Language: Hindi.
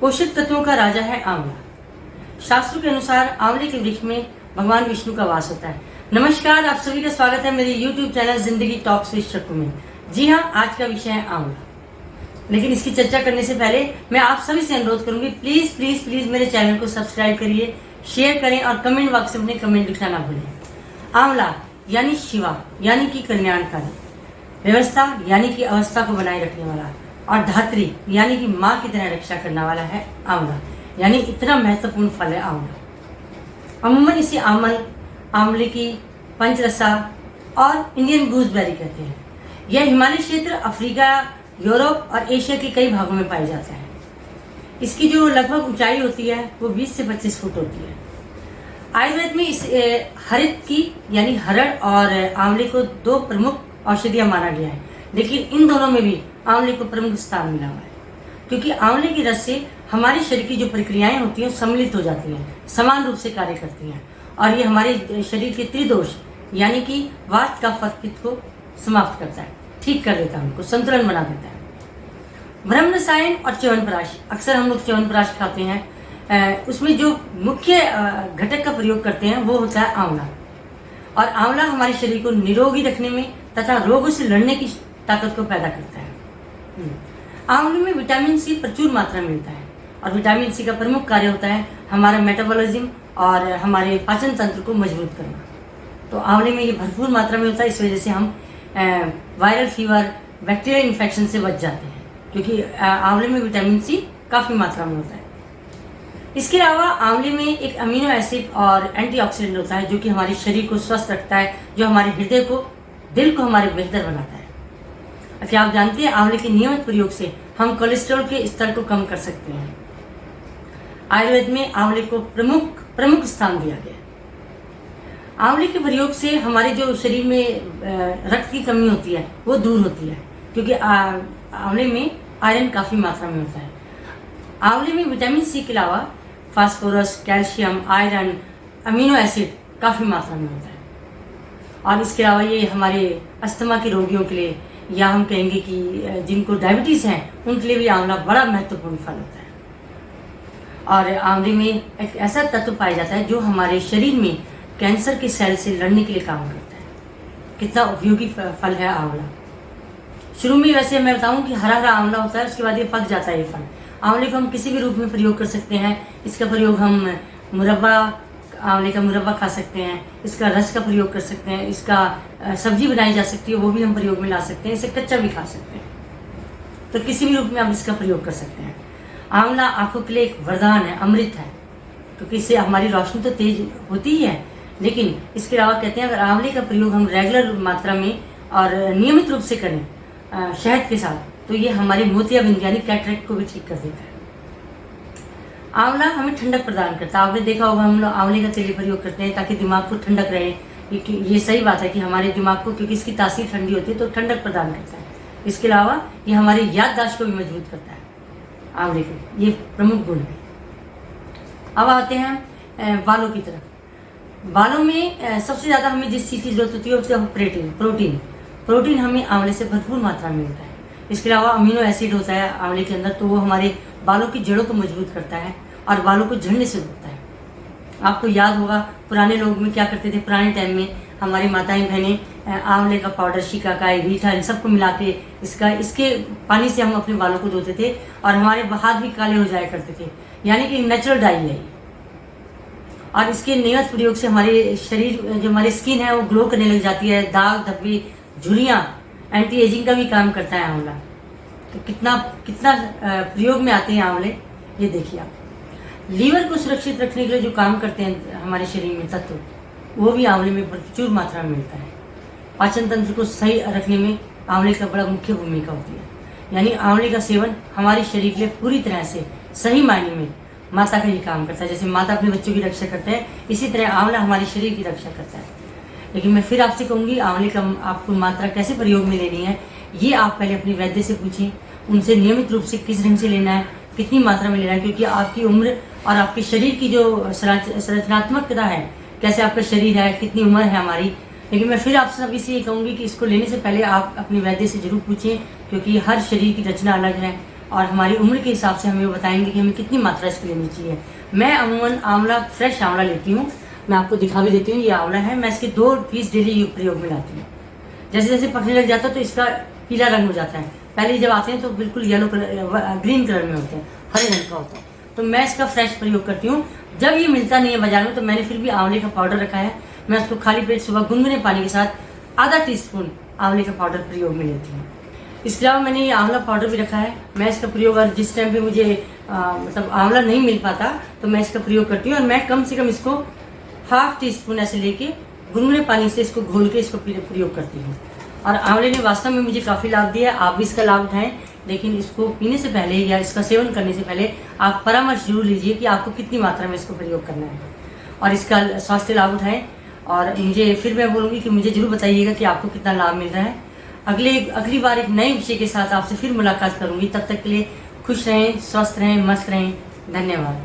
पोषक तत्वों का राजा है आंवला। शास्त्रों के अनुसार आंवले के वृक्ष में भगवान विष्णु का वास होता है। नमस्कार, आप सभी का स्वागत है मेरे YouTube चैनल जिंदगी टॉक्स विद चक्कू में। जी हाँ, आज का विषय है आंवला। लेकिन इसकी चर्चा करने से पहले मैं आप सभी से अनुरोध करूंगी, प्लीज प्लीज प्लीज मेरे चैनल को सब्सक्राइब करिए, शेयर करें और कमेंट बॉक्स में अपने कमेंट लिखना ना भूलें। आंवला यानी शिवा यानी कि कल्याणकारी, व्यवस्था यानी कि अवस्था को बनाए रखने वाला, और धात्री यानी कि माँ की तरह रक्षा करने वाला है आंवला। यानी इतना महत्वपूर्ण फल है आंवला। अमूमन इसे आंवले की पंचरसा और इंडियन गूसबेरी कहते हैं। यह हिमालय क्षेत्र, अफ्रीका, यूरोप और एशिया के कई भागों में पाया जाता है। इसकी जो लगभग ऊंचाई होती है वो 20 से 25 फुट होती है। आयुर्वेद में इस हरित की यानी हरड़ और आंवले को दो प्रमुख औषधियां माना गया है, लेकिन इन दोनों में भी आंवले को प्रमुख स्थान मिला हुआ है, क्योंकि आंवले के रस से हमारे शरीर की जो प्रक्रियाएं होती हैं सम्मिलित हो जाती हैं, समान रूप से कार्य करती हैं, और ये हमारे शरीर के त्रिदोष यानी कि वात का पित्त को समाप्त करता है, ठीक कर देता है, उनको संतुलन बना देता है। ब्रह्म रसायन और च्यवनप्राश, अक्सर हम लोग च्यवनप्राश खाते हैं, उसमें जो मुख्य घटक का प्रयोग करते हैं वो होता है आंवला। और आंवला हमारे शरीर को निरोगी रखने में तथा रोगों से लड़ने की ताकत को पैदा करता है। आंवले में विटामिन सी प्रचुर मात्रा में मिलता है, और विटामिन सी का प्रमुख कार्य होता है हमारा मेटाबॉलिज्म और हमारे पाचन तंत्र को मजबूत करना। तो आंवले में ये भरपूर मात्रा में होता है, इस वजह से हम वायरल फीवर, बैक्टीरियल इन्फेक्शन से बच जाते हैं, क्योंकि आंवले में विटामिन सी काफ़ी मात्रा में होता है। इसके अलावा आंवले में एक अमीनो एसिड और एंटीऑक्सीडेंट होता है, जो कि हमारे शरीर को स्वस्थ रखता है, जो हमारे हृदय को, दिल को हमारे बेहतर बनाता है। क्या आप जानते हैं आंवले के नियमित प्रयोग से हम कोलेस्ट्रॉल के स्तर को कम कर सकते हैं। आयुर्वेद में आंवले को प्रमुख स्थान दिया गया है। आंवले के प्रयोग से हमारे जो शरीर में रक्त की कमी होती है वो दूर होती है, क्योंकि आंवले में आयरन काफ़ी मात्रा में होता है। आंवले में विटामिन सी के अलावा phosphorus, calcium, iron, amino acid काफ़ी मात्रा में होता है। और इसके अलावा ये हमारे अस्थमा के रोगियों के लिए, या हम कहेंगे कि जिनको डायबिटीज़ है उनके लिए भी आंवला बड़ा महत्वपूर्ण फल होता है। और आंवले में एक ऐसा तत्व पाया जाता है जो हमारे शरीर में कैंसर के सेल से लड़ने के लिए काम करता है। कितना उपयोगी फल है आंवला। शुरू में वैसे मैं बताऊं कि हरा हरा आंवला होता है, उसके बाद ये पक जाता है ये फल। आंवले को हम किसी भी रूप में प्रयोग कर सकते हैं। इसका प्रयोग हम मुरब्बा, आंवले का मुरब्बा खा सकते हैं, इसका रस का प्रयोग कर सकते हैं, इसका सब्जी बनाई जा सकती है, वो भी हम प्रयोग में ला सकते हैं, इसे कच्चा भी खा सकते हैं। तो किसी भी रूप में हम इसका प्रयोग कर सकते हैं। आंवला आंखों के लिए एक वरदान है, अमृत है, क्योंकि इससे हमारी रोशनी तो तेज होती ही है, लेकिन इसके अलावा कहते हैं अगर आंवले का प्रयोग हम रेगुलर मात्रा में और नियमित रूप से करें शहद के साथ, तो ये हमारी मोतियाबिंद यानी कैटरेक्ट को भी ठीक कर देता है। आंवला हमें ठंडक प्रदान करता है। आपने देखा होगा हम लोग आंवले का तेल प्रयोग करते हैं ताकि दिमाग को ठंडक रहे। ये सही बात है कि हमारे दिमाग को, क्योंकि इसकी तासीर ठंडी होती है, तो ठंडक प्रदान करता है। इसके अलावा ये हमारी याददाश्त को भी मजबूत करता है आंवले के, ये प्रमुख गुण है। अब आते हैं बालों की तरफ। बालों में सबसे ज़्यादा हमें जिस चीज़ की जरूरत होती है उसका प्रोटीन हमें आंवले से भरपूर मात्रा में मिलता है। इसके अलावा अमीनो एसिड होता है आंवले के अंदर, तो वो हमारे बालों की जड़ों को मजबूत करता है और बालों को झड़ने से रोकता है। आपको याद होगा पुराने लोग में क्या करते थे, पुराने टाइम में हमारी माताएं बहनें आंवले का पाउडर, शिकाकाई, रीठा, इन सबको मिला के इसके पानी से हम अपने बालों को धोते थे, और हमारे हाथ भी काले हो जाया करते थे। यानी कि नेचुरल डाई है। और इसके नियमित प्रयोग से हमारे शरीर, जो हमारी स्किन है वो ग्लो करने लग जाती है। दाग, धब्बे, झुर्रियाँ, एंटी एजिंग का भी काम करता है आंवला। तो कितना प्रयोग में आते हैं आंवले, ये देखिए आप। लीवर को सुरक्षित रखने के लिए जो काम करते हैं हमारे शरीर में तत्व, वो भी आंवले में प्रचुर मात्रा में मिलता है। पाचन तंत्र को सही रखने में आंवले का बड़ा मुख्य भूमिका होती है। यानी आंवले का सेवन हमारे शरीर के लिए पूरी तरह से सही मायने में माता का ही काम करता है। जैसे माता अपने बच्चों की रक्षा करते हैं, इसी तरह आंवला हमारे शरीर की रक्षा करता है। लेकिन मैं फिर आपसे कहूँगी, आंवले का आपको मात्रा कैसे प्रयोग में लेनी है, ये आप पहले अपने वैद्य से पूछें। उनसे नियमित रूप से किस ढंग से लेना है, कितनी मात्रा में लेना है, क्योंकि आपकी उम्र और आपके शरीर की जो संरचनात्मकता है, कैसे आपका शरीर है, कितनी उम्र है हमारी, लेकिन मैं फिर आपसे सभी से ये कहूँगी कि इसको लेने से पहले आप अपने वैद्य से जरूर पूछें, क्योंकि हर शरीर की रचना अलग है, और हमारी उम्र के हिसाब से हमें वो बताएंगे कि हमें कितनी मात्रा इसकी लेनी चाहिए। मैं अमूमन आंवला, फ्रेश आंवला लेती हूँ। मैं आपको दिखा भी देती हूँ, ये आंवला है। मैं इसके 2 पीस डेली प्रयोग में लाती हूँ। जैसे जैसे पकने लग जाता है तो इसका पीला रंग हो जाता है। पहले जब आते हैं तो बिल्कुल येलो कलर, ग्रीन कलर में होते हैं, हरे रंग का होता है। तो मैं इसका फ्रेश प्रयोग करती हूँ। जब ये मिलता नहीं है बाजार में तो मैंने फिर भी आंवले का पाउडर रखा है। मैं उसको खाली पेट सुबह गुनगुने पानी के साथ आधा टीस्पून आंवले का पाउडर प्रयोग में लेती हूँ। इसके अलावा मैंने ये आंवला पाउडर भी रखा है। मैं इसका प्रयोग और जिस टाइम पे मुझे मतलब आंवला नहीं मिल पाता तो मैं इसका प्रयोग करती हूँ। और मैं कम से कम इसको ½ टीस्पून ऐसे लेके गुनगुने पानी से इसको घोल के इसको प्रयोग करती हूँ। और आंवले ने वास्तव में मुझे काफ़ी लाभ दिया है। आप भी इसका लाभ उठाएं, लेकिन इसको पीने से पहले या इसका सेवन करने से पहले आप परामर्श जरूर लीजिए कि आपको कितनी मात्रा में इसको प्रयोग करना है और इसका स्वास्थ्य लाभ उठाएं। और मुझे फिर मैं बोलूँगी कि मुझे जरूर बताइएगा कि आपको कितना लाभ मिल रहा है। अगली बार एक नए विषय के साथ आपसे फिर मुलाकात करूँगी। तब तक के लिए खुश रहें, स्वस्थ रहें, मस्त रहें। धन्यवाद।